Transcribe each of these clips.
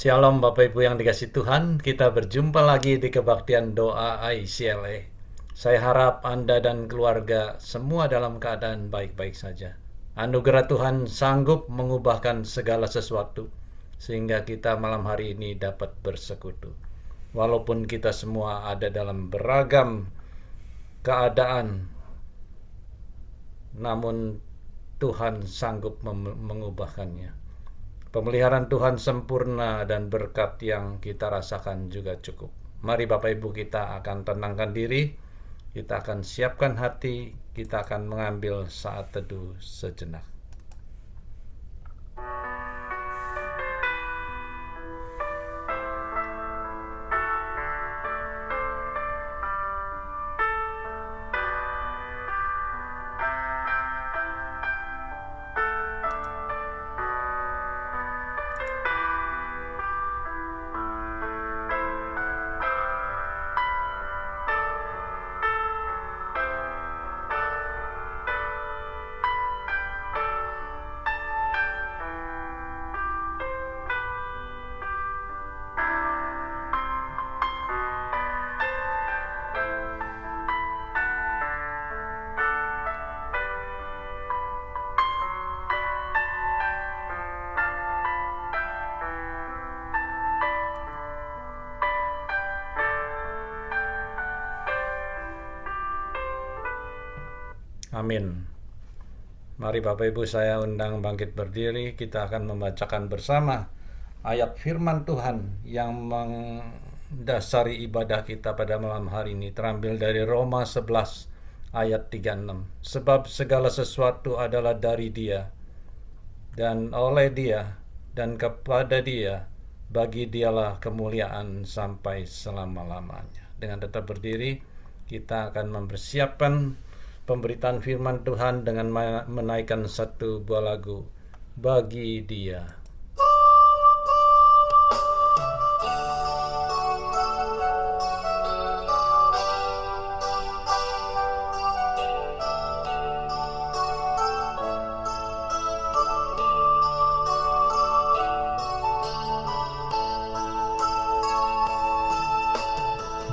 Shalom Bapak Ibu yang dikasih Tuhan, kita berjumpa lagi di kebaktian doa ICLA. Saya harap Anda dan keluarga semua dalam keadaan baik-baik saja. Anugerah Tuhan sanggup mengubahkan segala sesuatu, sehingga kita malam hari ini dapat bersekutu. Walaupun kita semua ada dalam beragam keadaan, namun Tuhan sanggup mengubahkannya. Pemeliharaan Tuhan sempurna dan berkat yang kita rasakan juga cukup. Mari Bapak Ibu, kita akan tenangkan diri, kita akan siapkan hati, kita akan mengambil saat teduh sejenak. Amin. Mari Bapak Ibu, saya undang bangkit berdiri. Kita akan membacakan bersama ayat firman Tuhan yang mendasari ibadah kita pada malam hari ini, terambil dari Roma 11 ayat 36. Sebab segala sesuatu adalah dari Dia, dan oleh Dia, dan kepada Dia, bagi Dialah kemuliaan sampai selama-lamanya. Dengan tetap berdiri, kita akan mempersiapkan pemberitaan firman Tuhan dengan menaikkan satu buah lagu, Bagi Dia.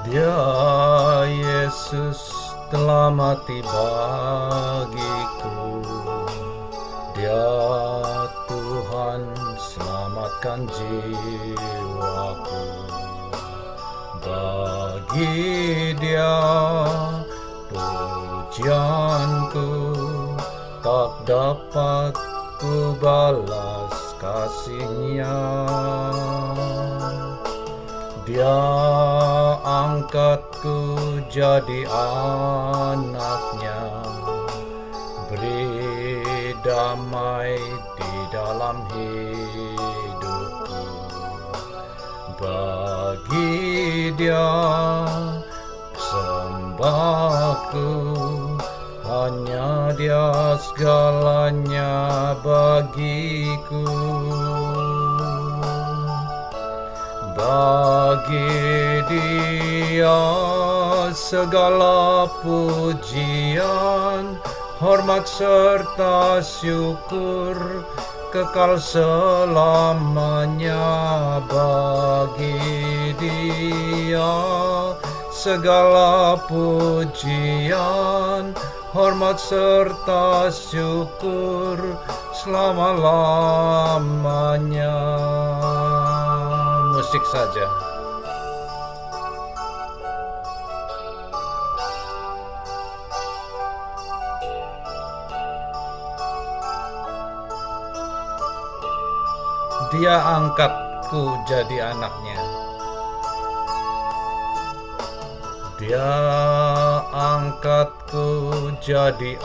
Dia Yesus telah mati bagiku, Dia Tuhan selamatkan jiwaku. Bagi Dia pujianku tak dapat ku balas kasih-Nya. Dia angkatku jadi anaknya, beri damai di dalam hidupku. Bagi Dia sembahku, hanya Dia segalanya bagiku. Bagi Dia segala pujian, hormat serta syukur kekal selamanya. Bagi Dia segala pujian, hormat serta syukur selama-lamanya. Musik saja. Dia angkatku jadi anaknya, Dia angkatku jadi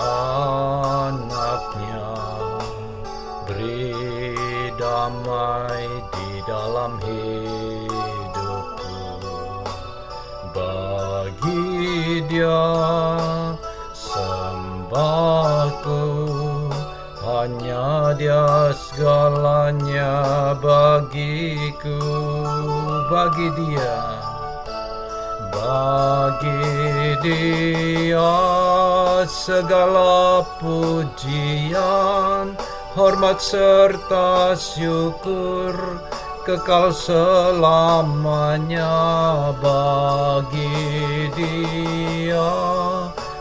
anaknya, beri damai di dalam hidupku. Bagi Dia sembahku, hanya Dia segalanya bagiku. Bagi Dia, bagi Dia segala pujian, hormat serta syukur kekal selamanya bagi Dia.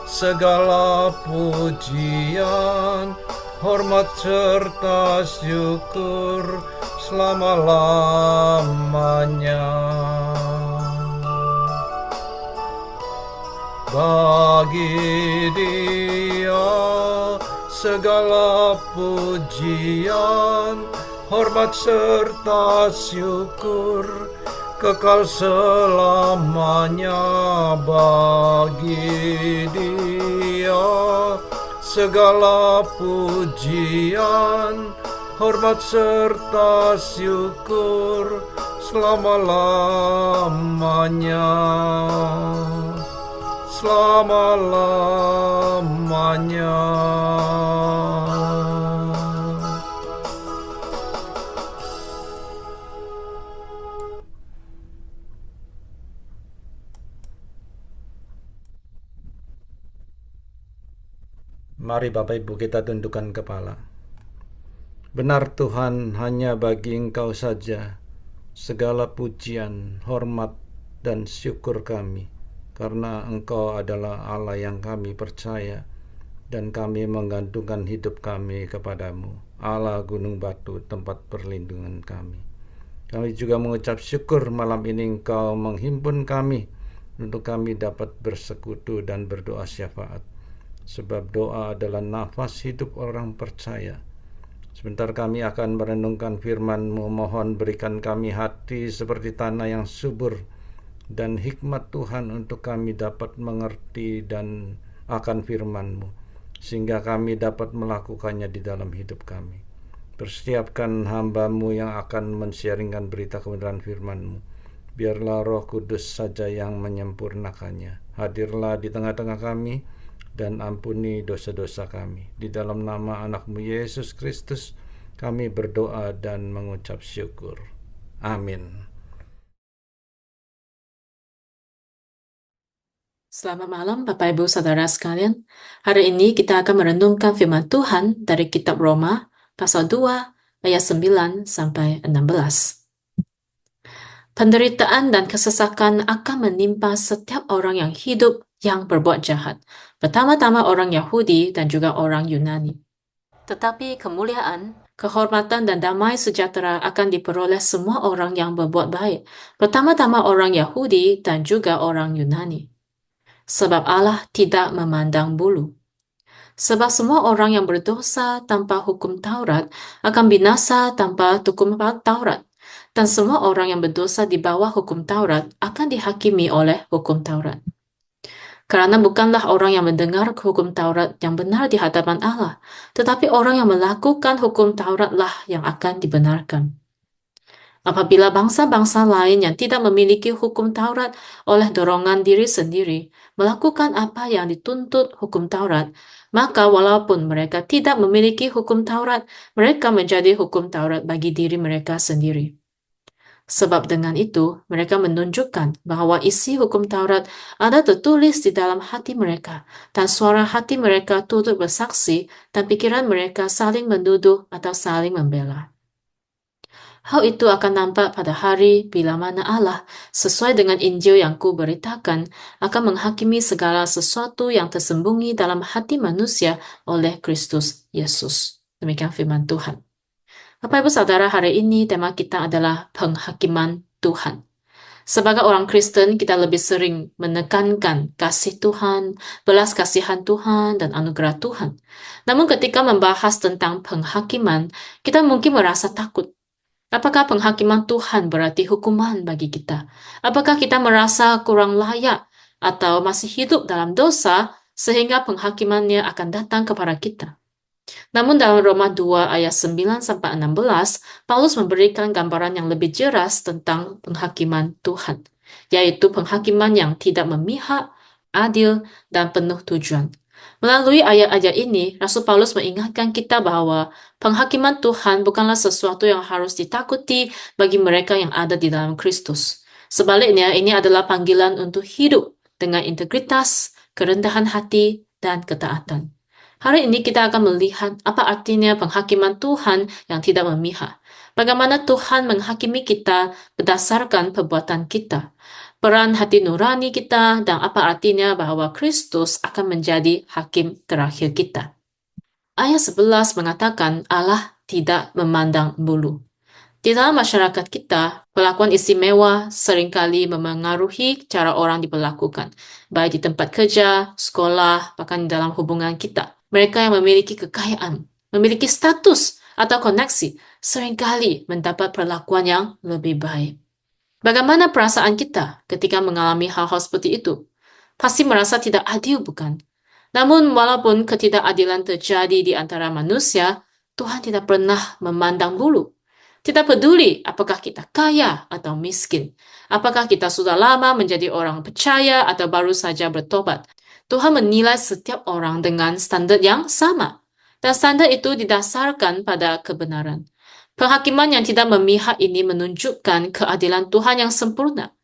Segala pujian, hormat serta syukur selama-lamanya. Bagi Dia segala pujian, hormat serta syukur kekal selamanya. Bagi Dia segala pujian, hormat serta syukur selama-lamanya. Selama-lamanya. Mari Bapak Ibu kita tundukkan kepala. Benar Tuhan, hanya bagi Engkau saja segala pujian, hormat, dan syukur kami, karena Engkau adalah Allah yang kami percaya, dan kami menggantungkan hidup kami kepadamu, Allah gunung batu, tempat perlindungan kami. Kami juga mengucap syukur malam ini Engkau menghimpun kami untuk kami dapat bersekutu dan berdoa syafaat, sebab doa adalah nafas hidup orang percaya. Sebentar kami akan merenungkan firman-Mu. Mohon berikan kami hati seperti tanah yang subur dan hikmat Tuhan untuk kami dapat mengerti dan akan firman-Mu, sehingga kami dapat melakukannya di dalam hidup kami. Persiapkan hamba-Mu yang akan men-sharingkan berita kebenaran firman-Mu. Biarlah Roh Kudus saja yang menyempurnakannya. Hadirlah di tengah-tengah kami dan ampuni dosa-dosa kami. Di dalam nama anak-Mu Yesus Kristus kami berdoa dan mengucap syukur. Amin. Selamat malam Bapak Ibu Saudara sekalian. Hari ini kita akan merenungkan firman Tuhan dari kitab Roma pasal 2 ayat 9 sampai 16. Penderitaan dan kesesakan akan menimpa setiap orang yang hidup yang berbuat jahat, pertama-tama orang Yahudi dan juga orang Yunani. Tetapi kemuliaan, kehormatan dan damai sejahtera akan diperoleh semua orang yang berbuat baik, pertama-tama orang Yahudi dan juga orang Yunani. Sebab Allah tidak memandang bulu. Sebab semua orang yang berdosa tanpa hukum Taurat akan binasa tanpa hukum Taurat. Dan semua orang yang berdosa di bawah hukum Taurat akan dihakimi oleh hukum Taurat. Karena bukanlah orang yang mendengar hukum Taurat yang benar di hadapan Allah, tetapi orang yang melakukan hukum Tauratlah yang akan dibenarkan. Apabila bangsa-bangsa lain yang tidak memiliki hukum Taurat oleh dorongan diri sendiri melakukan apa yang dituntut hukum Taurat, maka walaupun mereka tidak memiliki hukum Taurat, mereka menjadi hukum Taurat bagi diri mereka sendiri. Sebab dengan itu, mereka menunjukkan bahwa isi hukum Taurat ada tertulis di dalam hati mereka, dan suara hati mereka turut bersaksi, dan pikiran mereka saling menuduh atau saling membela. Hal itu akan nampak pada hari bila mana Allah, sesuai dengan Injil yang kuberitakan, akan menghakimi segala sesuatu yang tersembunyi dalam hati manusia oleh Kristus Yesus. Demikian firman Tuhan. Bapak Ibu Saudara, hari ini tema kita adalah penghakiman Tuhan. Sebagai orang Kristen, kita lebih sering menekankan kasih Tuhan, belas kasihan Tuhan, dan anugerah Tuhan. Namun ketika membahas tentang penghakiman, kita mungkin merasa takut. Apakah penghakiman Tuhan berarti hukuman bagi kita? Apakah kita merasa kurang layak atau masih hidup dalam dosa sehingga penghakimannya akan datang kepada kita? Namun dalam Roma 2 ayat 9-16, Paulus memberikan gambaran yang lebih jelas tentang penghakiman Tuhan, yaitu penghakiman yang tidak memihak, adil, dan penuh tujuan. Melalui ayat-ayat ini, Rasul Paulus mengingatkan kita bahwa penghakiman Tuhan bukanlah sesuatu yang harus ditakuti bagi mereka yang ada di dalam Kristus. Sebaliknya, ini adalah panggilan untuk hidup dengan integritas, kerendahan hati, dan ketaatan. Hari ini kita akan melihat apa artinya penghakiman Tuhan yang tidak memihak. Bagaimana Tuhan menghakimi kita berdasarkan perbuatan kita, peran hati nurani kita, dan apa artinya bahwa Kristus akan menjadi hakim terakhir kita. Ayat 11 mengatakan Allah tidak memandang bulu. Di dalam masyarakat kita, perlakuan istimewa seringkali memengaruhi cara orang diperlakukan, baik di tempat kerja, sekolah, bahkan di dalam hubungan kita. Mereka yang memiliki kekayaan, memiliki status, atau koneksi, seringkali mendapat perlakuan yang lebih baik. Bagaimana perasaan kita ketika mengalami hal-hal seperti itu? Pasti merasa tidak adil, bukan? Namun, walaupun ketidakadilan terjadi di antara manusia, Tuhan tidak pernah memandang bulu. Tidak peduli apakah kita kaya atau miskin, apakah kita sudah lama menjadi orang percaya atau baru saja bertobat. Tuhan menilai setiap orang dengan standar yang sama, dan standar itu didasarkan pada kebenaran. Penghakiman yang tidak memihak ini menunjukkan keadilan Tuhan yang sempurna.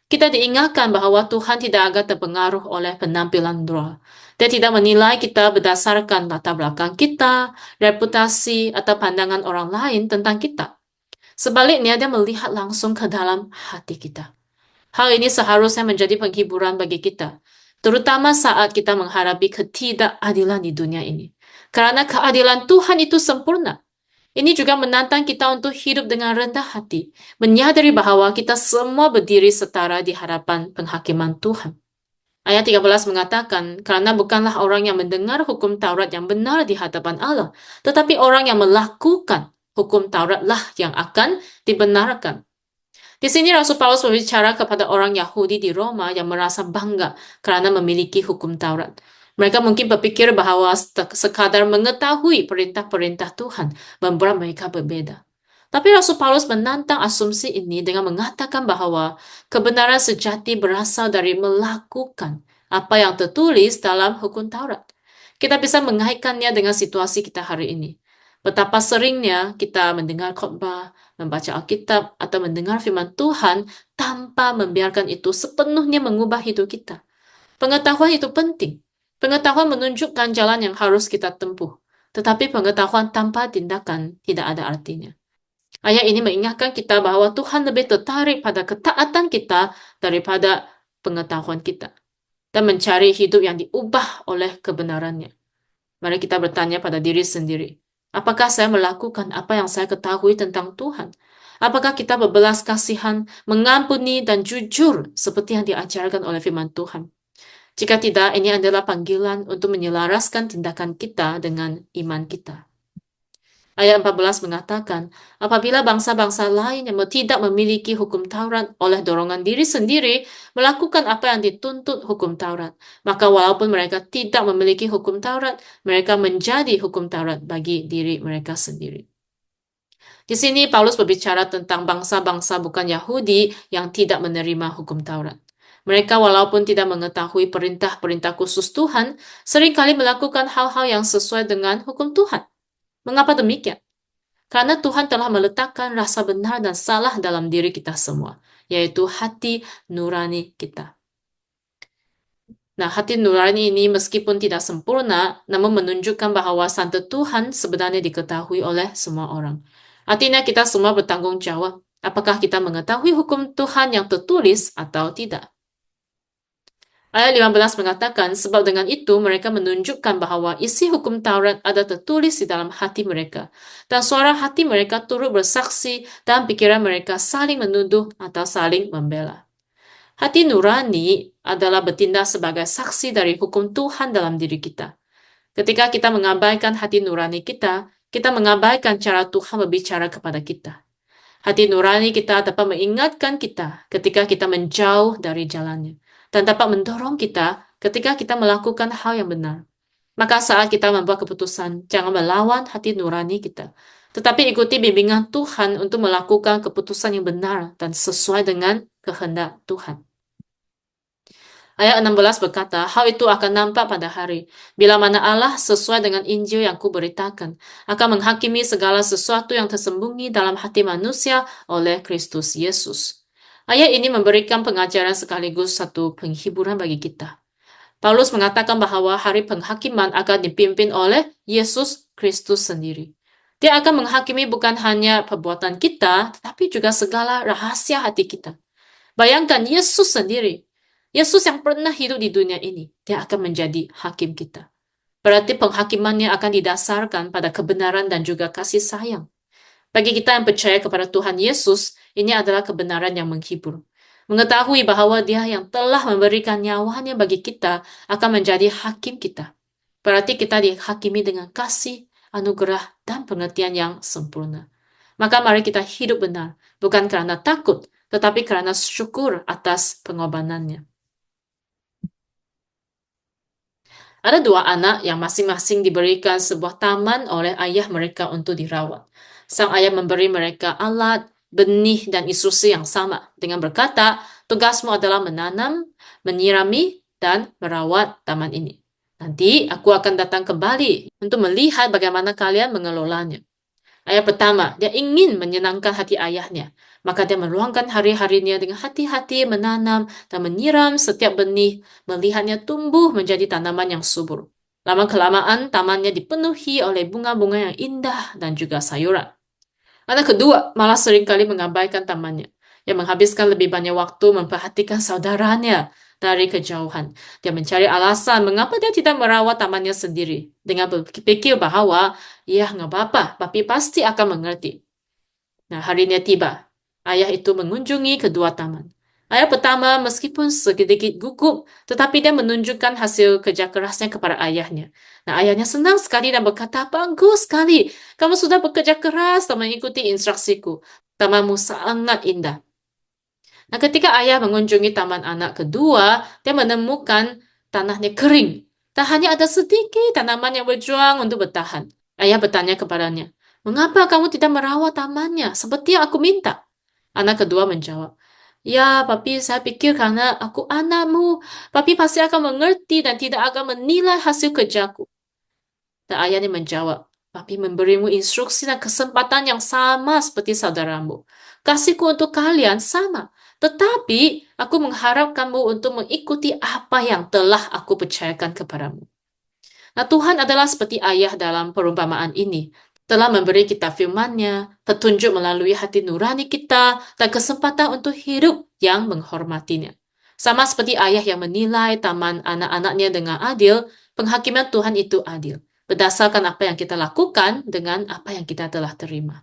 Kita diingatkan bahwa Tuhan tidak akan terpengaruh oleh penampilan luar. Dia tidak menilai kita berdasarkan latar belakang kita, reputasi, atau pandangan orang lain tentang kita. Sebaliknya, dia melihat langsung ke dalam hati kita. Hal ini seharusnya menjadi penghiburan bagi kita, terutama saat kita menghadapi ketidakadilan di dunia ini. Karena keadilan Tuhan itu sempurna. Ini juga menantang kita untuk hidup dengan rendah hati, menyadari bahwa kita semua berdiri setara di hadapan penghakiman Tuhan. Ayat 13 mengatakan, karena bukanlah orang yang mendengar hukum Taurat yang benar di hadapan Allah, tetapi orang yang melakukan hukum Tauratlah yang akan dibenarkan. Di sini Rasul Paulus berbicara kepada orang Yahudi di Roma yang merasa bangga karena memiliki hukum Taurat. Mereka mungkin berpikir bahwa sekadar mengetahui perintah-perintah Tuhan membuat mereka berbeda. Tapi Rasul Paulus menantang asumsi ini dengan mengatakan bahwa kebenaran sejati berasal dari melakukan apa yang tertulis dalam hukum Taurat. Kita bisa mengaitkannya dengan situasi kita hari ini. Betapa seringnya kita mendengar khotbah, membaca Alkitab, atau mendengar firman Tuhan tanpa membiarkan itu sepenuhnya mengubah hidup kita. Pengetahuan itu penting. Pengetahuan menunjukkan jalan yang harus kita tempuh. Tetapi pengetahuan tanpa tindakan tidak ada artinya. Ayat ini mengingatkan kita bahwa Tuhan lebih tertarik pada ketaatan kita daripada pengetahuan kita. Dan mencari hidup yang diubah oleh kebenarannya. Mari kita bertanya pada diri sendiri. Apakah saya melakukan apa yang saya ketahui tentang Tuhan? Apakah kita berbelas kasihan, mengampuni, dan jujur seperti yang diajarkan oleh firman Tuhan? Jika tidak, ini adalah panggilan untuk menyelaraskan tindakan kita dengan iman kita. Ayat 14 mengatakan, apabila bangsa-bangsa lain yang tidak memiliki hukum Taurat oleh dorongan diri sendiri melakukan apa yang dituntut hukum Taurat, maka walaupun mereka tidak memiliki hukum Taurat, mereka menjadi hukum Taurat bagi diri mereka sendiri. Di sini Paulus berbicara tentang bangsa-bangsa bukan Yahudi yang tidak menerima hukum Taurat. Mereka walaupun tidak mengetahui perintah-perintah khusus Tuhan, seringkali melakukan hal-hal yang sesuai dengan hukum Tuhan. Mengapa demikian? Karena Tuhan telah meletakkan rasa benar dan salah dalam diri kita semua, yaitu hati nurani kita. Nah, hati nurani ini meskipun tidak sempurna, namun menunjukkan bahwa santet Tuhan sebenarnya diketahui oleh semua orang. Artinya kita semua bertanggung jawab apakah kita mengetahui hukum Tuhan yang tertulis atau tidak. Ayat 15 mengatakan, sebab dengan itu mereka menunjukkan bahwa isi hukum Taurat ada tertulis di dalam hati mereka. Dan suara hati mereka turut bersaksi dan pikiran mereka saling menuduh atau saling membela. Hati nurani adalah bertindak sebagai saksi dari hukum Tuhan dalam diri kita. Ketika kita mengabaikan hati nurani kita mengabaikan cara Tuhan berbicara kepada kita. Hati nurani kita dapat mengingatkan kita ketika kita menjauh dari jalannya. Dan dapat mendorong kita ketika kita melakukan hal yang benar. Maka saat kita membuat keputusan, jangan melawan hati nurani kita. Tetapi ikuti bimbingan Tuhan untuk melakukan keputusan yang benar dan sesuai dengan kehendak Tuhan. Ayat 16 berkata, hal itu akan nampak pada hari, bila mana Allah sesuai dengan Injil yang kuberitakan, akan menghakimi segala sesuatu yang tersembunyi dalam hati manusia oleh Kristus Yesus. Ayat ini memberikan pengajaran sekaligus satu penghiburan bagi kita. Paulus mengatakan bahwa hari penghakiman akan dipimpin oleh Yesus Kristus sendiri. Dia akan menghakimi bukan hanya perbuatan kita, tetapi juga segala rahasia hati kita. Bayangkan Yesus sendiri, Yesus yang pernah hidup di dunia ini, dia akan menjadi hakim kita. Berarti penghakimannya akan didasarkan pada kebenaran dan juga kasih sayang. Bagi kita yang percaya kepada Tuhan Yesus, ini adalah kebenaran yang menghibur. Mengetahui bahwa dia yang telah memberikan nyawanya bagi kita akan menjadi hakim kita. Berarti kita dihakimi dengan kasih, anugerah, dan pengertian yang sempurna. Maka mari kita hidup benar, bukan karena takut, tetapi karena syukur atas pengorbanannya. Ada dua anak yang masing-masing diberikan sebuah taman oleh ayah mereka untuk dirawat. Sang ayah memberi mereka alat, benih, dan instruksi yang sama dengan berkata, tugasmu adalah menanam, menyirami, dan merawat taman ini. Nanti aku akan datang kembali untuk melihat bagaimana kalian mengelolanya. Ayah pertama, dia ingin menyenangkan hati ayahnya. Maka dia meluangkan hari-harinya dengan hati-hati menanam dan menyiram setiap benih, melihatnya tumbuh menjadi tanaman yang subur. Lama-kelamaan, tamannya dipenuhi oleh bunga-bunga yang indah dan juga sayuran. Anak kedua malah seringkali mengabaikan tamannya. Dia menghabiskan lebih banyak waktu memperhatikan saudaranya dari kejauhan. Dia mencari alasan mengapa dia tidak merawat tamannya sendiri. Dengan berpikir bahwa, ya nggak apa-apa, papi pasti akan mengerti. Nah, harinya tiba. Ayah itu mengunjungi kedua taman. Ayah pertama meskipun sedikit gugup, tetapi dia menunjukkan hasil kerja kerasnya kepada ayahnya. Nah, ayahnya senang sekali dan berkata, bagus sekali. Kamu sudah bekerja keras dan mengikuti instruksiku. Tamanmu sangat indah. Nah, ketika ayah mengunjungi taman anak kedua, dia menemukan tanahnya kering. Tak hanya ada sedikit tanaman yang berjuang untuk bertahan. Ayah bertanya kepadanya, mengapa kamu tidak merawat tamannya seperti yang aku minta? Anak kedua menjawab, ya, papi, saya pikir karena aku anakmu, papi pasti akan mengerti dan tidak akan menilai hasil kerjaku. Dan ayahnya menjawab, papi memberimu instruksi dan kesempatan yang sama seperti saudaramu. Kasihku untuk kalian sama. Tetapi aku mengharapkanmu untuk mengikuti apa yang telah aku percayakan kepadamu. Nah, Tuhan adalah seperti ayah dalam perumpamaan ini. Telah memberi kita firman-Nya, petunjuk melalui hati nurani kita, dan kesempatan untuk hidup yang menghormatinya. Sama seperti ayah yang menilai taman anak-anaknya dengan adil, penghakiman Tuhan itu adil. Berdasarkan apa yang kita lakukan dengan apa yang kita telah terima.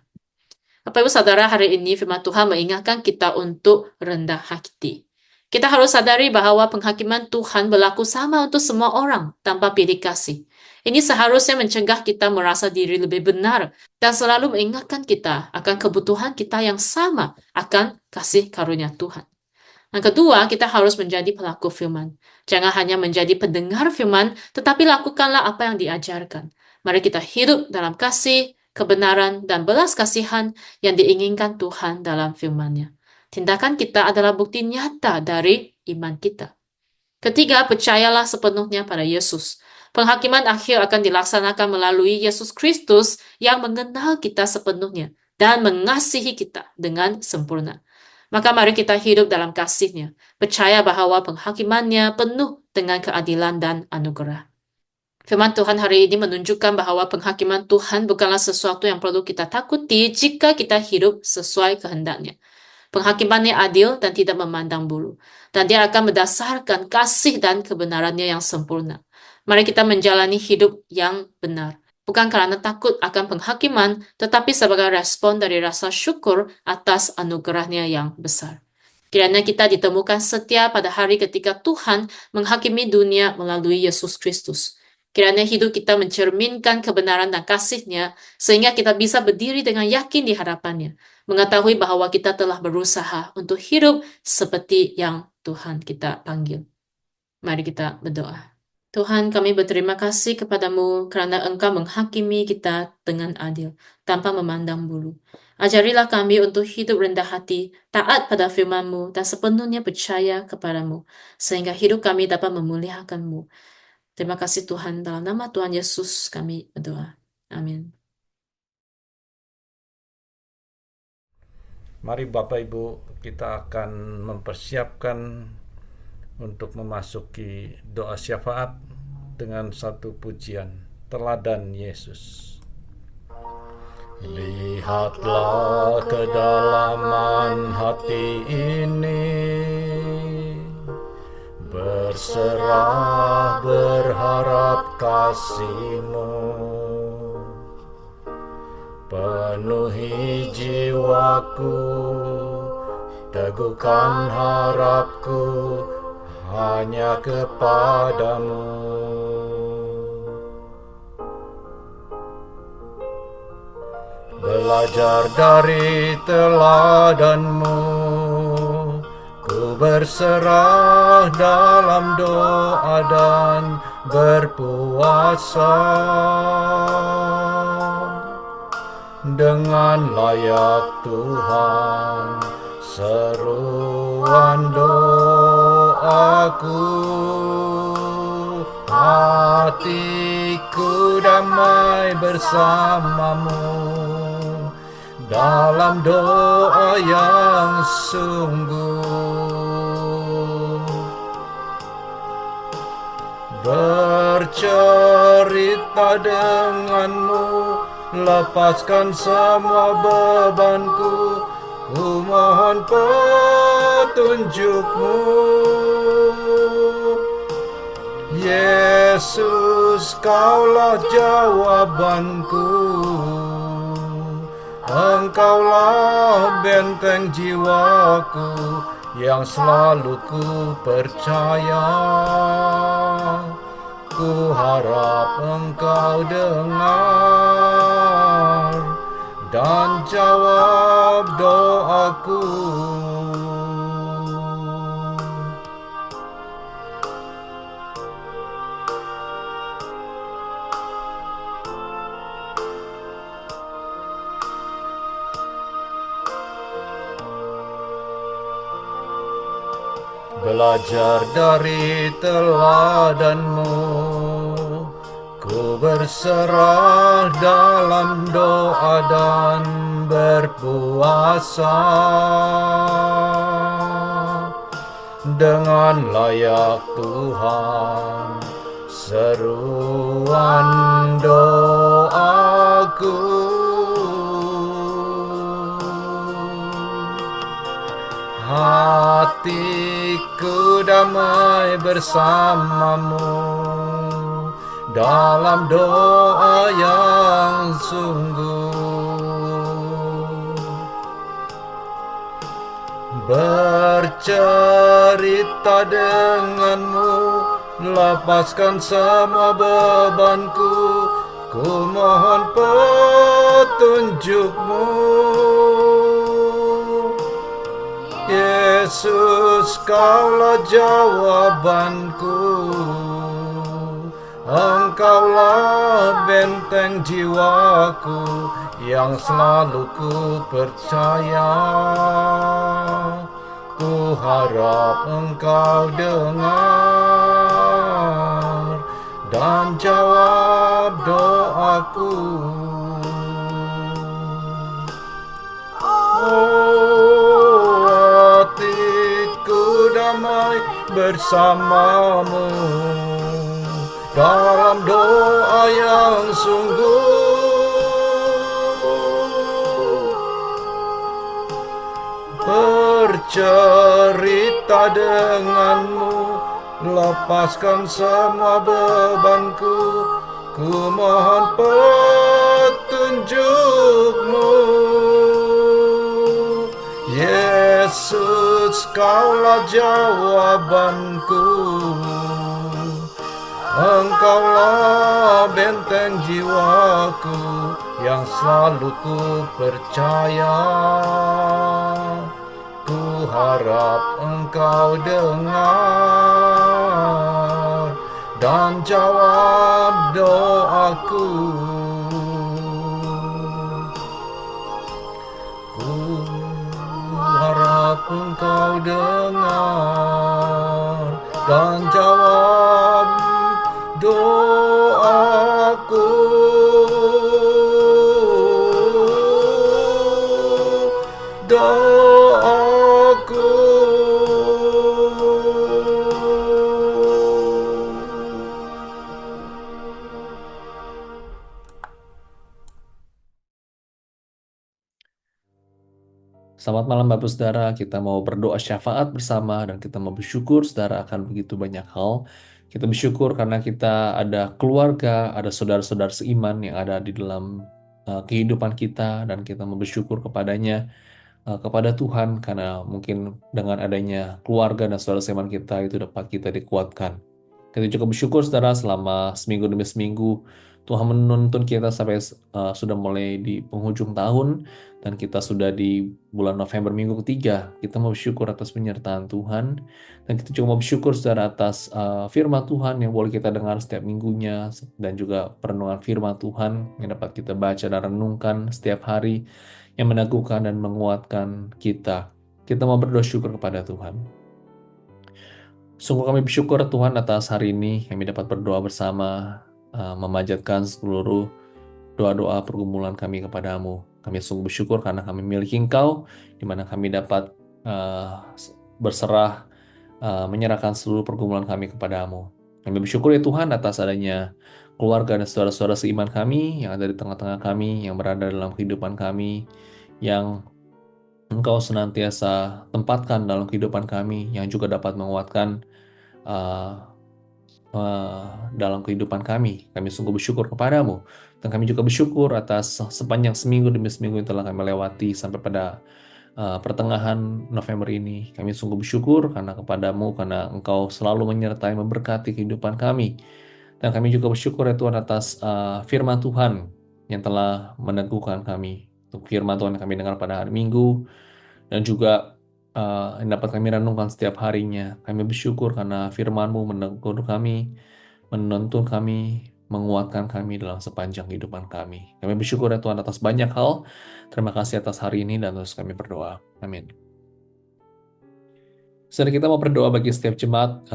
Bapak Ibu Saudara, hari ini firman Tuhan mengingatkan kita untuk rendah hati. Kita harus sadari bahwa penghakiman Tuhan berlaku sama untuk semua orang tanpa pilih kasih. Ini seharusnya mencegah kita merasa diri lebih benar dan selalu mengingatkan kita akan kebutuhan kita yang sama akan kasih karunia Tuhan. Yang kedua, kita harus menjadi pelaku firman. Jangan hanya menjadi pendengar firman, tetapi lakukanlah apa yang diajarkan. Mari kita hidup dalam kasih, kebenaran, dan belas kasihan yang diinginkan Tuhan dalam firman-Nya. Tindakan kita adalah bukti nyata dari iman kita. Ketiga, percayalah sepenuhnya pada Yesus. Penghakiman akhir akan dilaksanakan melalui Yesus Kristus yang mengenal kita sepenuhnya dan mengasihi kita dengan sempurna. Maka mari kita hidup dalam kasih-Nya, percaya bahwa penghakiman-Nya penuh dengan keadilan dan anugerah. Firman Tuhan hari ini menunjukkan bahwa penghakiman Tuhan bukanlah sesuatu yang perlu kita takuti jika kita hidup sesuai kehendak-Nya. Penghakimannya adil dan tidak memandang bulu. Dan dia akan berdasarkan kasih dan kebenarannya yang sempurna. Mari kita menjalani hidup yang benar. Bukan karena takut akan penghakiman, tetapi sebagai respon dari rasa syukur atas anugerahnya yang besar. Kiranya kita ditemukan setia pada hari ketika Tuhan menghakimi dunia melalui Yesus Kristus. Kiranya hidup kita mencerminkan kebenaran dan kasih-Nya, sehingga kita bisa berdiri dengan yakin di hadapan-Nya, mengetahui bahwa kita telah berusaha untuk hidup seperti yang Tuhan kita panggil. Mari kita berdoa. Tuhan, kami berterima kasih kepadamu karena Engkau menghakimi kita dengan adil, tanpa memandang bulu. Ajarilah kami untuk hidup rendah hati, taat pada firman-Mu, dan sepenuhnya percaya kepadamu, sehingga hidup kami dapat memuliakan-Mu. Terima kasih Tuhan, dalam nama Tuhan Yesus kami berdoa. Amin. Mari Bapak Ibu, kita akan mempersiapkan untuk memasuki doa syafaat dengan satu pujian, teladan Yesus. Lihatlah kedalaman hati ini, berserah berharap kasih-Mu. Penuhi jiwaku, teguhkan harapku hanya kepadamu. Belajar dari teladan-Mu, ku berserah dalam doa dan berpuasa. Dengan layak Tuhan, seruan doaku, hatiku damai bersama-Mu dalam doa yang sungguh. Bercerita dengan-Mu, lepaskan semua bebanku, ku mohon petunjuk-Mu. Yesus, Kaulah jawabanku, Engkaulah benteng jiwaku yang selalu ku percaya. Ku harap Engkau dengar dan jawab doaku. Belajar dari teladan-Mu, ku berserah dalam doa dan berpuasa. Dengan layak Tuhan, seruan doaku, hatiku damai bersama-Mu dalam doa yang sungguh. Bercerita dengan-Mu, lepaskan semua bebanku, ku mohon petunjuk-Mu. Yesus, Kaulah jawabanku, Engkaulah benteng jiwaku yang selalu ku percaya. Ku harap Engkau dengar dan jawab doaku. Hatiku damai bersama-Mu dalam doa yang sungguh. Bercerita dengan-Mu, lepaskan semua bebanku, ku mohon petunjuk-Mu. Yesus, Kaulah jawabanku, Engkaulah benteng jiwaku yang selalu ku percaya. Ku harap Engkau dengar dan jawab doaku. Harap Engkau dengar dan jawab doaku. Selamat malam Bapak Saudara, kita mau berdoa syafaat bersama dan kita mau bersyukur Saudara akan begitu banyak hal. Kita bersyukur karena kita ada keluarga, ada saudara-saudara seiman yang ada di dalam kehidupan kita dan kita mau bersyukur kepadanya, kepada Tuhan karena mungkin dengan adanya keluarga dan saudara seiman kita itu dapat kita dikuatkan. Kita juga bersyukur saudara selama seminggu demi seminggu Tuhan menuntun kita sampai sudah mulai di penghujung tahun dan kita sudah di bulan November minggu ketiga. Kita mau bersyukur atas penyertaan Tuhan dan kita juga mau bersyukur saudara atas firman Tuhan yang boleh kita dengar setiap minggunya dan juga perenungan firman Tuhan yang dapat kita baca dan renungkan setiap hari yang meneguhkan dan menguatkan kita. Kita mau berdoa syukur kepada Tuhan. Sungguh kami bersyukur Tuhan atas hari ini kami dapat berdoa bersama, memanjatkan seluruh doa-doa pergumulan kami kepadamu. Kami sungguh bersyukur karena kami memiliki Engkau, di mana kami dapat berserah, menyerahkan seluruh pergumulan kami kepadamu. Kami bersyukur ya Tuhan atas adanya keluarga dan saudara-saudara seiman kami yang ada di tengah-tengah kami, yang berada dalam kehidupan kami, yang Engkau senantiasa tempatkan dalam kehidupan kami, yang juga dapat menguatkan uh, dalam kehidupan kami. Kami sungguh bersyukur kepadamu. Dan kami juga bersyukur atas sepanjang seminggu demi seminggu yang telah kami lewati sampai pada pertengahan November ini. Kami sungguh bersyukur karena kepadamu, karena Engkau selalu menyertai, memberkati kehidupan kami. Dan kami juga bersyukur ya Tuhan atas firman Tuhan yang telah meneguhkan kami. Untuk firman Tuhan yang kami dengar pada hari Minggu, dan juga yang dapat kami renungkan setiap harinya. Kami bersyukur karena firman-Mu menegur kami, menuntun kami, menguatkan kami dalam sepanjang kehidupan kami. Kami bersyukur ya Tuhan atas banyak hal. Terima kasih atas hari ini dan terus kami berdoa. Amin. Saudara kita mau berdoa bagi setiap jemaat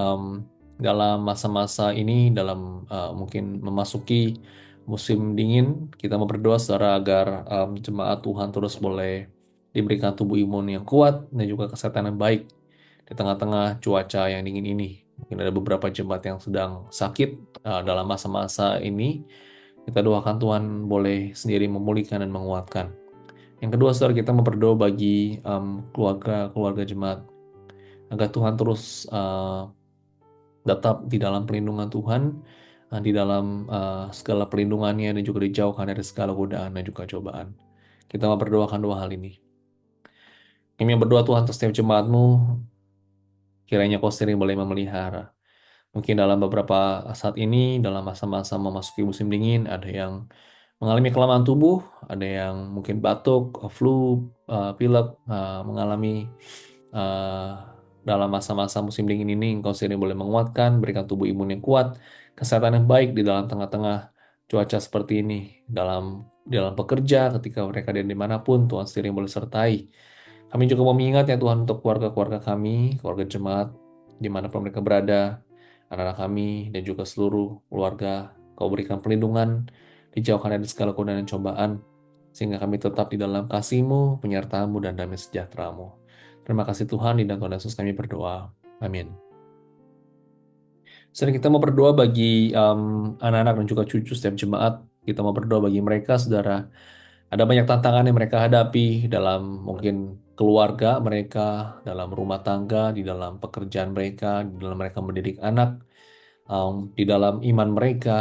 dalam masa-masa ini, dalam mungkin memasuki musim dingin. Kita mau berdoa saudara agar jemaat Tuhan terus boleh diberikan tubuh imun yang kuat dan juga kesehatan yang baik di tengah-tengah cuaca yang dingin ini. Mungkin ada beberapa jemaat yang sedang sakit dalam masa-masa ini. Kita doakan Tuhan boleh sendiri memulihkan dan menguatkan. Yang kedua, saudara kita mau berdoa bagi keluarga jemaat agar Tuhan terus tetap di dalam perlindungan Tuhan, di dalam segala perlindungannya dan juga dijauhkan dari segala godaan dan juga cobaan. Kita mau berdoakan dua hal ini. Kami berdoa Tuhan untuk setiap jemaat-Mu, kiranya Kau sendiri boleh memelihara. Mungkin dalam beberapa saat ini, dalam masa-masa memasuki musim dingin, ada yang mengalami kelemahan tubuh, ada yang mungkin batuk, flu, pilek, mengalami dalam masa-masa musim dingin ini, Engkau sendiri boleh menguatkan, berikan tubuh imun yang kuat, kesehatan yang baik di dalam tengah-tengah cuaca seperti ini, dalam pekerja, ketika mereka ada dimanapun, Tuhan sendiri boleh sertai. Kami juga mau mengingat ya Tuhan untuk keluarga-keluarga kami, keluarga jemaat, dimanapun mereka berada, anak-anak kami, dan juga seluruh keluarga, Kau berikan perlindungan, dijauhkan dari segala godaan dan cobaan, sehingga kami tetap di dalam kasih-Mu, penyertaan-Mu, dan damai sejahtera-Mu. Terima kasih Tuhan, di dalam Tuhan Yesus kami berdoa. Amin. Sekarang kita mau berdoa bagi anak-anak dan juga cucu setiap jemaat. Kita mau berdoa bagi mereka, saudara. Ada banyak tantangan yang mereka hadapi dalam mungkin keluarga mereka, dalam rumah tangga, di dalam pekerjaan mereka, di dalam mereka mendidik anak, di dalam iman mereka.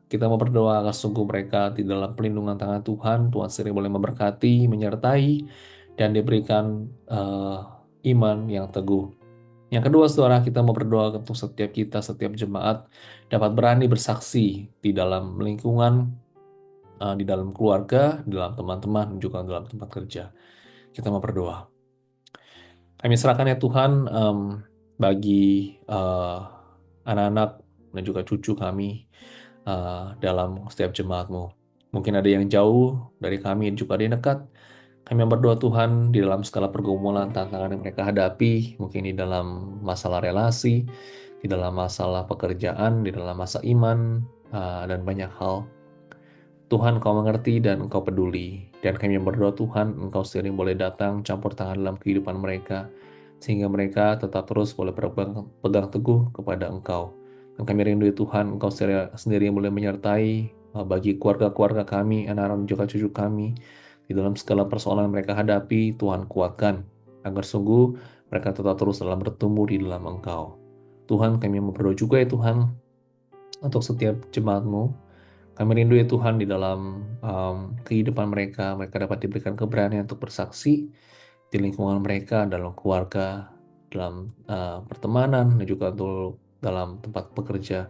Kita mau berdoa agar sungguh mereka di dalam pelindungan tangan Tuhan, Tuhan sendiri boleh memberkati, menyertai, dan diberikan iman yang teguh. Yang kedua, saudara, kita mau berdoa untuk setiap kita, setiap jemaat dapat berani bersaksi di dalam lingkungan, di dalam keluarga, di dalam teman-teman, juga dalam tempat kerja. Kita mau berdoa. Kami serahkan ya Tuhan bagi anak-anak dan juga cucu kami dalam setiap jemaat-Mu. Mungkin ada yang jauh dari kami, juga ada yang dekat. Kami berdoa Tuhan di dalam segala pergumulan, tantangan yang mereka hadapi, mungkin di dalam masalah relasi, di dalam masalah pekerjaan, di dalam masa iman, dan banyak hal. Tuhan, Engkau mengerti dan Engkau peduli. Dan kami berdoa Tuhan, Engkau sendiri boleh datang campur tangan dalam kehidupan mereka, sehingga mereka tetap terus boleh pegang teguh kepada Engkau. Dan kami rindu Tuhan, Engkau sendiri yang boleh menyertai bagi keluarga-keluarga kami, anak-anak juga cucu kami, Di dalam segala persoalan yang mereka hadapi, Tuhan kuatkan, agar sungguh mereka tetap terus dalam bertumbuh di dalam Engkau. Tuhan, kami mau berdoa juga ya Tuhan, untuk setiap jemaat-Mu. Kami rindu ya Tuhan di dalam kehidupan mereka dapat diberikan keberanian untuk bersaksi di lingkungan mereka, dalam keluarga, dalam pertemanan, dan juga untuk dalam tempat bekerja.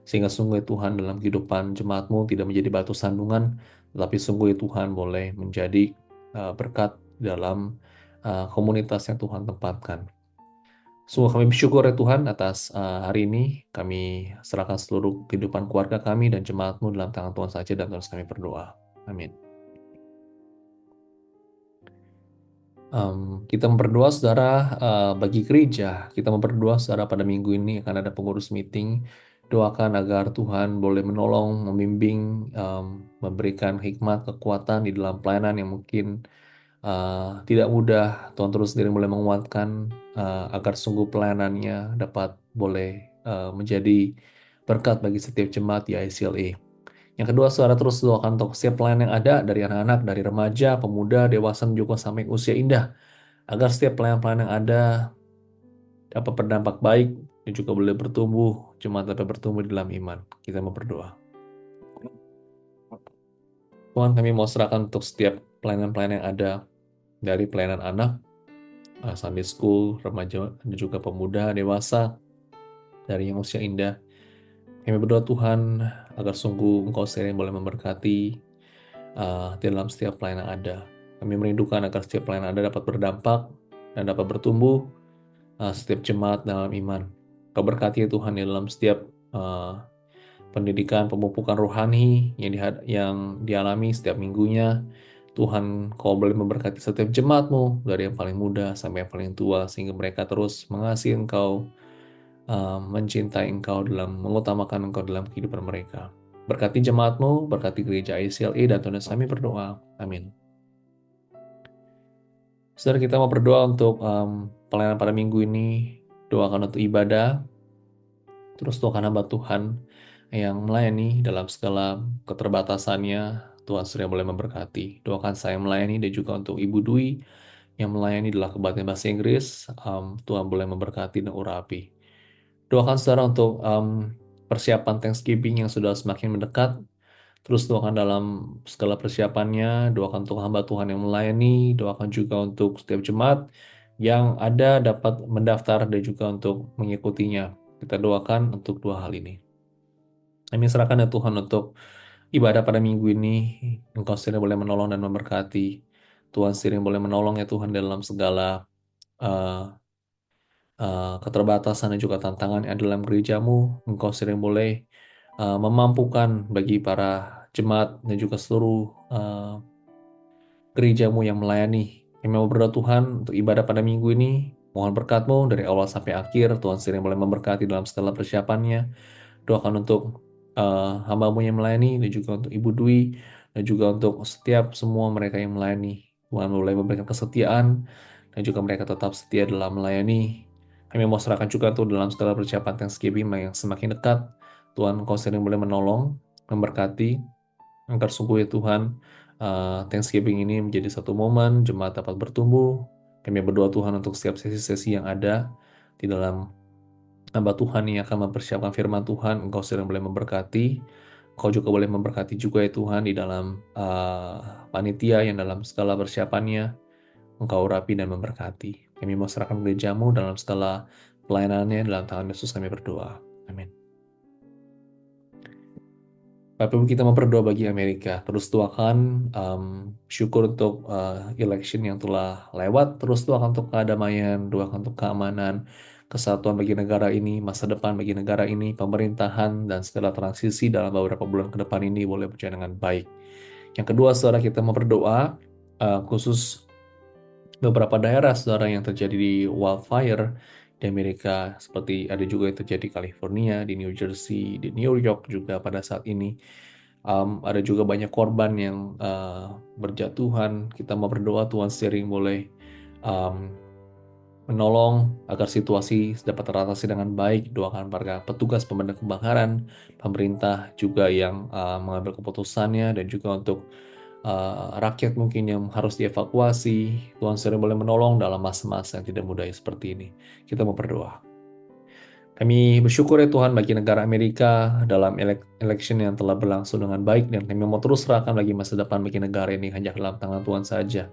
Sehingga sungguh ya Tuhan dalam kehidupan jemaat-Mu tidak menjadi batu sandungan, tetapi sungguh ya Tuhan boleh menjadi berkat dalam komunitas yang Tuhan tempatkan. Sungguh kami bersyukur ya Tuhan atas hari ini. Kami serahkan seluruh kehidupan keluarga kami dan jemaat-Mu dalam tangan Tuhan saja dan terus kami berdoa. Amin. Kita berdoa saudara bagi gereja. Kita berdoa saudara pada minggu ini akan ada pengurus meeting. Doakan agar Tuhan boleh menolong, membimbing, memberikan hikmat, kekuatan di dalam pelayanan yang mungkin tidak mudah. Tuhan terus sendiri boleh menguatkan agar sungguh pelayanannya dapat boleh menjadi berkat bagi setiap jemaat di ICLA. Yang kedua, saudara terus doakan untuk setiap pelayan yang ada dari anak-anak, dari remaja, pemuda, dewasa, dan juga sampai usia indah. Agar setiap pelayan-pelayan yang ada dapat berdampak baik dan juga boleh bertumbuh, jemaat dapat bertumbuh di dalam iman. Kita mau berdoa. Tuhan, kami mau serahkan untuk setiap pelayanan-pelayanan yang ada, dari pelayanan anak, Sunday School, remaja, dan juga pemuda, dewasa, dari yang usia indah. Kami berdoa Tuhan agar sungguh Engkau sendiri boleh memberkati di dalam setiap pelayanan ada. Kami merindukan agar setiap pelayanan ada dapat berdampak dan dapat bertumbuh setiap jemaat dalam iman. Kau berkati Tuhan di dalam setiap pendidikan, pemupukan rohani yang dialami setiap minggunya. Tuhan, Kau boleh memberkati setiap jemaat-Mu dari yang paling muda sampai yang paling tua, sehingga mereka terus mengasihi Engkau, mencintai Engkau dalam mengutamakan Engkau dalam kehidupan mereka. Berkati jemaat-Mu, berkati gereja ICLA, dan Tuhan Yesus kami berdoa. Amin. Saudara, kita mau berdoa untuk pelayanan pada minggu ini. Doakan untuk ibadah. Terus doakan hamba Tuhan yang melayani dalam segala keterbatasannya. Tuhan sering boleh memberkati. Doakan saya melayani dan juga untuk Ibu Dwi yang melayani dalam kebaktian bahasa Inggris. Tuhan boleh memberkati dan urapi. Doakan saudara untuk persiapan Thanksgiving yang sudah semakin mendekat. Terus doakan dalam segala persiapannya, doakan untuk hamba Tuhan yang melayani, doakan juga untuk setiap jemaat yang ada dapat mendaftar dan juga untuk mengikutinya. Kita doakan untuk dua hal ini. Kami serahkan ya Tuhan untuk ibadah pada minggu ini. Engkau sendiri boleh menolong dan memberkati. Tuhan sendiri boleh menolong ya Tuhan dalam segala keterbatasan dan juga tantangan yang ada dalam gerejamu. Engkau sering boleh memampukan bagi para jemaat dan juga seluruh gerejamu yang melayani. Kami mau berdoa Tuhan untuk ibadah pada minggu ini. Mohon berkat-Mu dari awal sampai akhir. Tuhan sering boleh memberkati dalam segala persiapannya. Doakan untuk hamba-Mu yang melayani dan juga untuk Ibu Dwi dan juga untuk setiap semua mereka yang melayani. Tuhan boleh memberikan kesetiaan dan juga mereka tetap setia dalam melayani. Kami mau serahkan juga tuh dalam segala persiapan Thanksgiving yang semakin dekat. Tuhan, Kau sering boleh menolong, memberkati, agar sungguh ya Tuhan, Thanksgiving ini menjadi satu momen jemaat dapat bertumbuh. Kami berdoa Tuhan untuk setiap sesi-sesi yang ada di dalam hamba Tuhan yang akan mempersiapkan firman Tuhan. Engkau sering boleh memberkati. Engkau juga boleh memberkati juga ya Tuhan di dalam panitia yang dalam segala persiapannya. Engkau urapi dan memberkati. Kami mau serahkan gerejamu dalam segala pelayanannya dalam tangan Yesus kami berdoa. Amin. Bapak Ibu, kita mau berdoa bagi Amerika. Terus doakan syukur untuk election yang telah lewat. Terus doakan untuk kedamaian, doakan untuk keamanan, kesatuan bagi negara ini, masa depan bagi negara ini, pemerintahan, dan segala transisi dalam beberapa bulan ke depan ini boleh berjalan dengan baik. Yang kedua, saudara, kita mau berdoa khusus beberapa daerah, saudara, yang terjadi di wildfire di Amerika, seperti ada juga yang terjadi di California, di New Jersey, di New York juga pada saat ini. Ada juga banyak korban yang berjatuhan. Kita mau berdoa Tuhan sering boleh menolong agar situasi dapat teratasi dengan baik. Doakan para petugas pemadam kebakaran, pemerintah juga yang mengambil keputusannya, dan juga untuk rakyat mungkin yang harus dievakuasi. Tuhan sering boleh menolong dalam masa-masa yang tidak mudah seperti ini. Kita mau berdoa. Kami bersyukur ya Tuhan bagi negara Amerika dalam election yang telah berlangsung dengan baik, dan kami mau terus serahkan bagi masa depan bagi negara ini hanya ke dalam tangan Tuhan saja.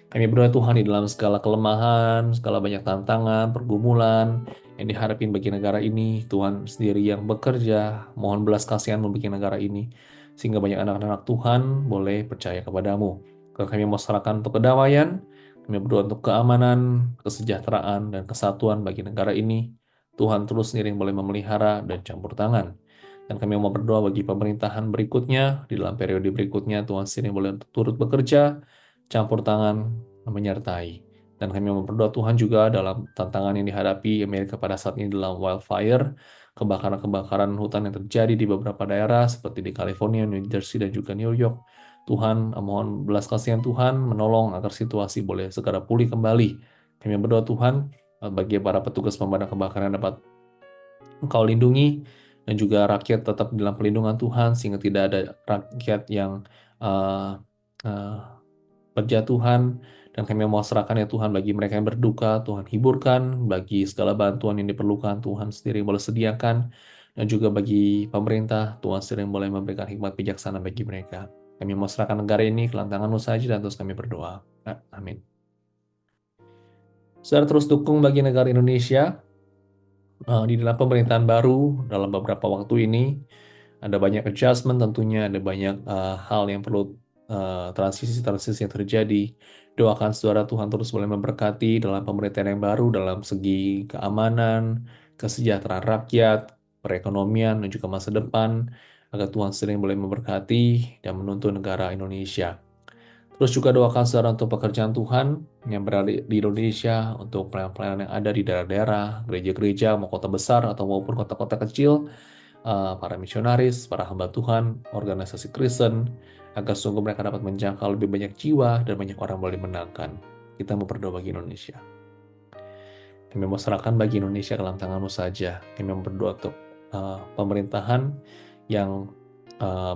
Kami berdoa Tuhan di dalam segala kelemahan, segala banyak tantangan, pergumulan yang dihadapin bagi negara ini, Tuhan sendiri yang bekerja, mohon belas kasihan-Mu bagi negara ini, sehingga banyak anak-anak Tuhan boleh percaya kepadamu. Kalau kami mau serahkan untuk kedamaian, kami berdoa untuk keamanan, kesejahteraan, dan kesatuan bagi negara ini. Tuhan terus sendiri yang boleh memelihara dan campur tangan. Dan kami mau berdoa bagi pemerintahan berikutnya, di dalam periode berikutnya, Tuhan sendiri yang boleh turut bekerja, campur tangan, menyertai. Dan kami mau berdoa Tuhan juga dalam tantangan yang dihadapi Amerika pada saat ini dalam wildfire, kebakaran-kebakaran hutan yang terjadi di beberapa daerah seperti di California, New Jersey, dan juga New York. Tuhan, mohon belas kasihan Tuhan menolong agar situasi boleh segera pulih kembali. Kami berdoa Tuhan, bagi para petugas pemadam kebakaran dapat Engkau lindungi, dan juga rakyat tetap dalam perlindungan Tuhan, sehingga tidak ada rakyat yang uh, uh, berjatuhan. Dan kami mau serahkan ya Tuhan bagi mereka yang berduka, Tuhan hiburkan, bagi segala bantuan yang diperlukan, Tuhan sendiri boleh sediakan, dan juga bagi pemerintah, Tuhan sendiri boleh memberikan hikmat bijaksana bagi mereka. Kami mau serahkan negara ini ke tangan-Mu saja, dan terus kami berdoa. Amin. Saudara terus dukung bagi negara Indonesia di dalam pemerintahan baru dalam beberapa waktu ini. Ada banyak adjustment tentunya, ada banyak hal yang perlu transisi-transisi yang terjadi. Doakan saudara Tuhan terus boleh memberkati dalam pemerintahan yang baru dalam segi keamanan, kesejahteraan rakyat, perekonomian, dan juga masa depan, agar Tuhan sering boleh memberkati dan menuntun negara Indonesia. Terus juga doakan saudara untuk pekerjaan Tuhan yang berada di Indonesia, untuk pelayanan-pelayanan yang ada di daerah-daerah, gereja-gereja, mau kota besar atau maupun kota-kota kecil, para misionaris, para hamba Tuhan, organisasi Kristen, agar sungguh mereka dapat menjangkau lebih banyak jiwa dan banyak orang boleh dimenangkan. Kita mau berdoa bagi Indonesia. Kami mau serahkan bagi Indonesia ke dalam tangan-Mu saja. Kami mau berdoa untuk pemerintahan yang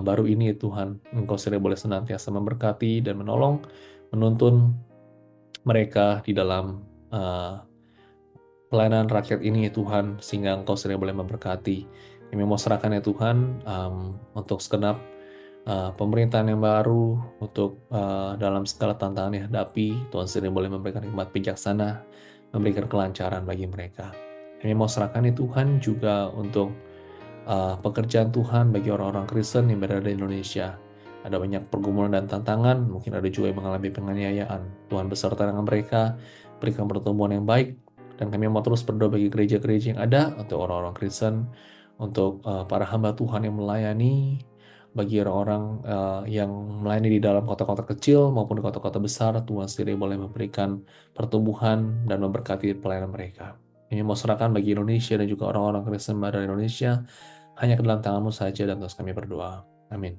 baru ini Tuhan, Engkau sendiri boleh senantiasa memberkati dan menolong, menuntun mereka di dalam pelayanan rakyat ini Tuhan, sehingga Engkau sendiri boleh memberkati. Kami mau serahkan ya Tuhan untuk segenap pemerintahan yang baru, untuk dalam segala tantangan yang dihadapi, Tuhan sendiri boleh memberikan hikmat bijaksana, memberikan kelancaran bagi mereka. Kami mau serahkan ya Tuhan juga untuk pekerjaan Tuhan bagi orang-orang Kristen yang berada di Indonesia. Ada banyak pergumulan dan tantangan, mungkin ada juga yang mengalami penganiayaan. Tuhan beserta dengan mereka, berikan pertumbuhan yang baik, dan kami mau terus berdoa bagi gereja-gereja yang ada, untuk orang-orang Kristen, untuk para hamba Tuhan yang melayani, bagi orang-orang yang melayani di dalam kota-kota kecil maupun di kota-kota besar. Tuhan sendiri boleh memberikan pertumbuhan dan memberkati pelayanan mereka. Kami mau serahkan bagi Indonesia dan juga orang-orang Kristen di Indonesia hanya ke dalam tangan-Mu saja, dan terus kami berdoa. Amin.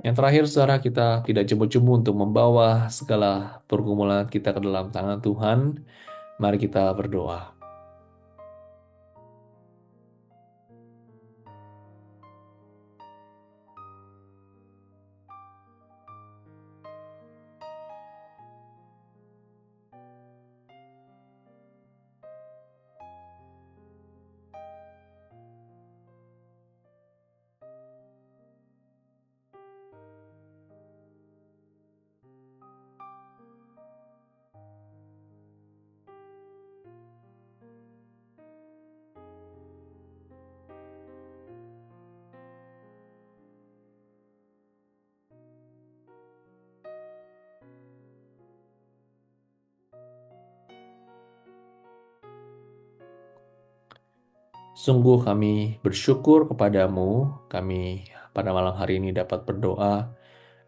Yang terakhir, saudara, kita tidak jemu-jemu untuk membawa segala pergumulan kita ke dalam tangan Tuhan. Mari kita berdoa. Sungguh kami bersyukur kepadamu, kami pada malam hari ini dapat berdoa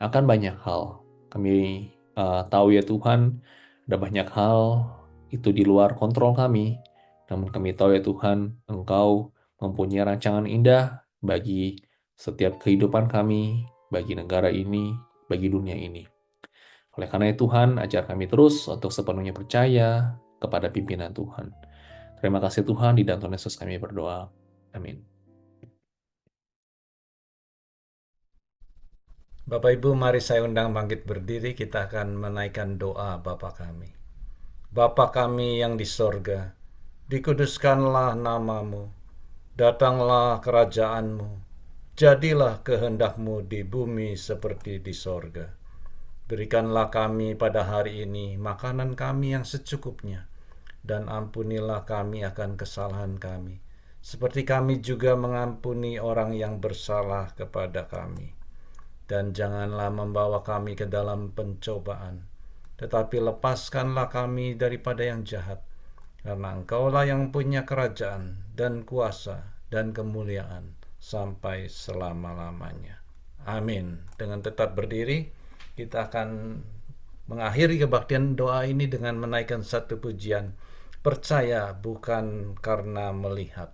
akan banyak hal. Kami tahu ya Tuhan, ada banyak hal itu di luar kontrol kami. Namun kami tahu ya Tuhan, Engkau mempunyai rancangan indah bagi setiap kehidupan kami, bagi negara ini, bagi dunia ini. Oleh karena itu Tuhan, ajar kami terus untuk sepenuhnya percaya kepada pimpinan Tuhan. Terima kasih Tuhan, di dalam Tuhan Yesus kami berdoa. Amin. Bapak Ibu, mari saya undang bangkit berdiri, kita akan menaikkan doa Bapa kami. Bapa kami yang di sorga, dikuduskanlah namamu, datanglah kerajaanmu, jadilah kehendakmu di bumi seperti di sorga. Berikanlah kami pada hari ini makanan kami yang secukupnya, dan ampunilah kami akan kesalahan kami, seperti kami juga mengampuni orang yang bersalah kepada kami. Dan janganlah membawa kami ke dalam pencobaan, tetapi lepaskanlah kami daripada yang jahat, karena Engkaulah yang punya kerajaan dan kuasa dan kemuliaan sampai selama-lamanya. Amin. Dengan tetap berdiri, kita akan mengakhiri kebaktian doa ini dengan menaikkan satu pujian. Percaya bukan karena melihat.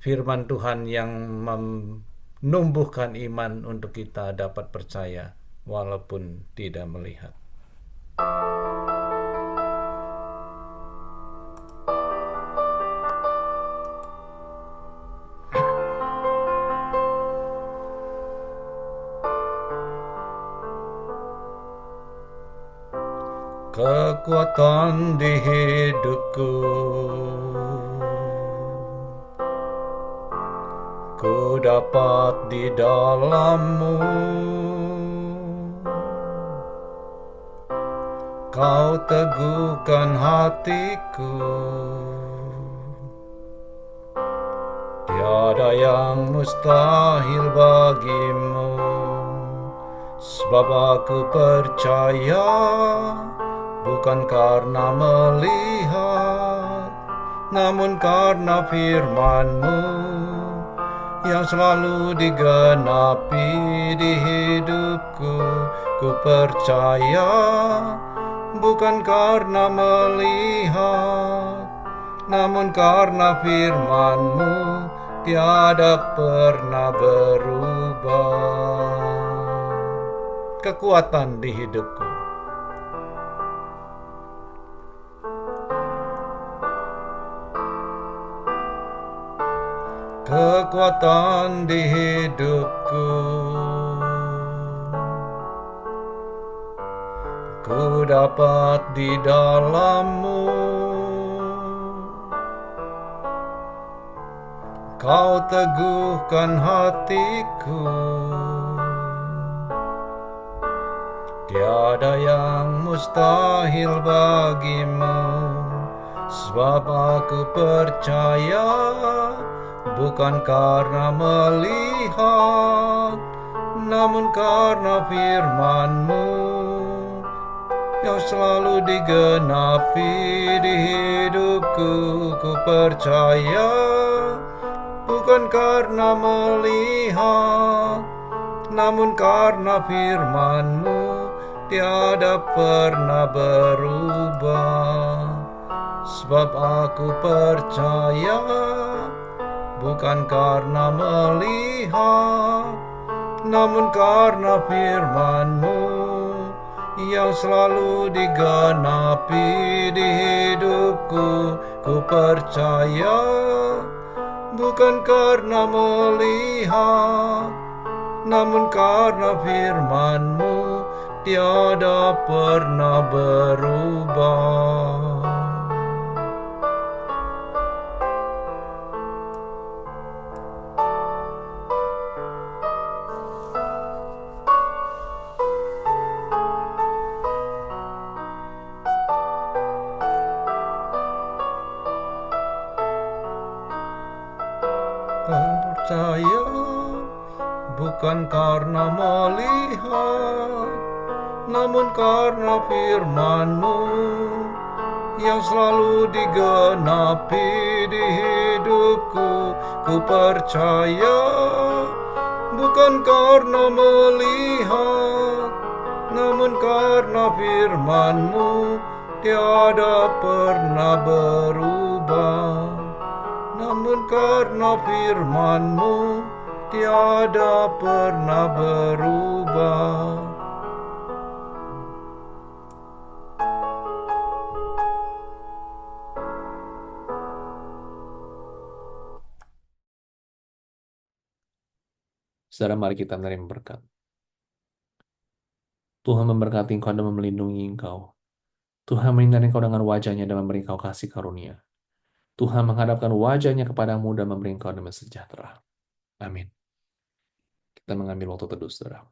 Firman Tuhan yang menumbuhkan iman untuk kita dapat percaya walaupun tidak melihat. Kekuatan di hidupku, ku dapat di dalam-Mu. Kau teguhkan hatiku, tiada yang mustahil bagimu. Sebab aku percaya bukan karena melihat, namun karena firman-Mu yang selalu digenapi di hidupku. Ku percaya bukan karena melihat, namun karena firman-Mu tiada pernah berubah. Kekuatan di hidupku. Kekuatan di hidupku, ku dapat di dalam-Mu. Kau teguhkan hatiku, tiada yang mustahil bagimu. Sebab aku percaya bukan karena melihat, namun karena firman-Mu yang selalu digenapi di hidupku. Ku percaya bukan karena melihat, namun karena firman-Mu tiada pernah berubah. Sebab aku percaya bukan karena melihat, namun karena firman-Mu yang selalu digenapi di hidupku. Ku percaya bukan karena melihat, namun karena firman-Mu tiada pernah berubah. Percaya bukan karena melihat, namun karena firman-Mu yang selalu digenapi di hidupku. Ku percaya bukan karena melihat, namun karena firman-Mu tiada pernah berubah. Namun karena firman-Mu tiada pernah berubah. Saudara, mari kita menerima berkat. Tuhan memberkati engkau dan melindungi engkau. Tuhan menyinari engkau dengan wajahnya dan memberi engkau kasih karunia. Tuhan menghadapkan wajahnya kepadamu dan memberi engkau damai sejahtera. Amin. Kita mengambil waktu teduh, saudara.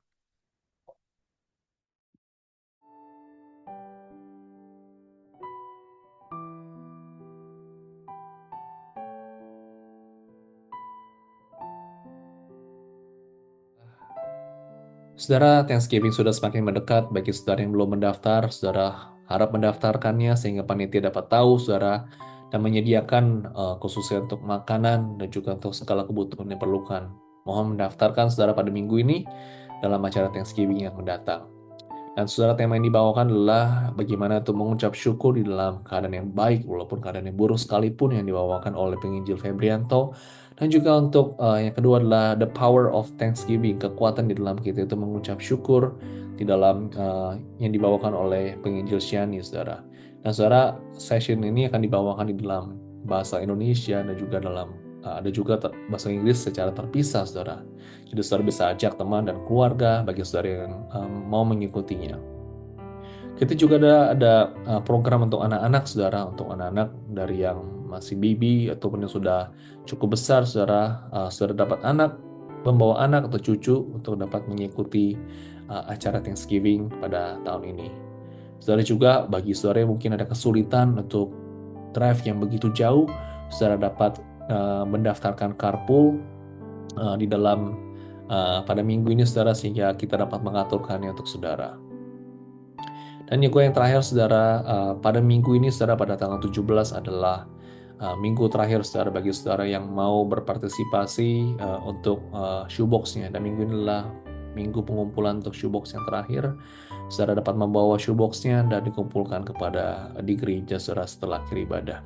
Saudara, Thanksgiving sudah semakin mendekat. Bagi saudara yang belum mendaftar, saudara harap mendaftarkannya sehingga panitia dapat tahu, saudara, dan menyediakan khususnya untuk makanan dan juga untuk segala kebutuhan yang diperlukan. Mohon mendaftarkan saudara pada minggu ini dalam acara Thanksgiving yang mendatang. Dan saudara, tema yang dibawakan adalah bagaimana untuk mengucap syukur di dalam keadaan yang baik, walaupun keadaan yang buruk sekalipun, yang dibawakan oleh penginjil Febrianto. Dan juga untuk yang kedua adalah The Power of Thanksgiving, kekuatan di dalam kita itu mengucap syukur di dalam yang dibawakan oleh penginjil Shani, saudara. Dan saudara, session ini akan dibawakan di dalam bahasa Indonesia dan juga dalam ada juga bahasa Inggris secara terpisah, saudara. Jadi saudara bisa ajak teman dan keluarga bagi saudara yang mau mengikutinya. Kita juga ada program untuk anak-anak, saudara, untuk anak-anak dari yang masih baby ataupun yang sudah cukup besar, saudara. Saudara dapat membawa anak atau cucu untuk dapat mengikuti acara Thanksgiving pada tahun ini. Saudara juga bagi saudara yang mungkin ada kesulitan untuk drive yang begitu jauh, saudara dapat mendaftarkan carpool di dalam pada minggu ini, saudara, sehingga kita dapat mengaturkannya untuk saudara. Dan yang terakhir, saudara, pada minggu ini, saudara, pada tanggal 17 adalah minggu terakhir, saudara, bagi saudara yang mau berpartisipasi untuk shoebox-nya. Dan minggu ini adalah minggu pengumpulan untuk shoebox yang terakhir. Saudara dapat membawa shoebox-nya dan dikumpulkan di gereja, saudara, setelah akhir ibadah.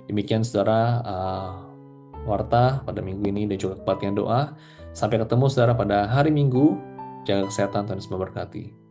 Demikian, saudara, warta pada minggu ini dan juga kebaktian doa. Sampai ketemu, saudara, pada hari Minggu. Jaga kesehatan, Tuhan Yesus memberkati.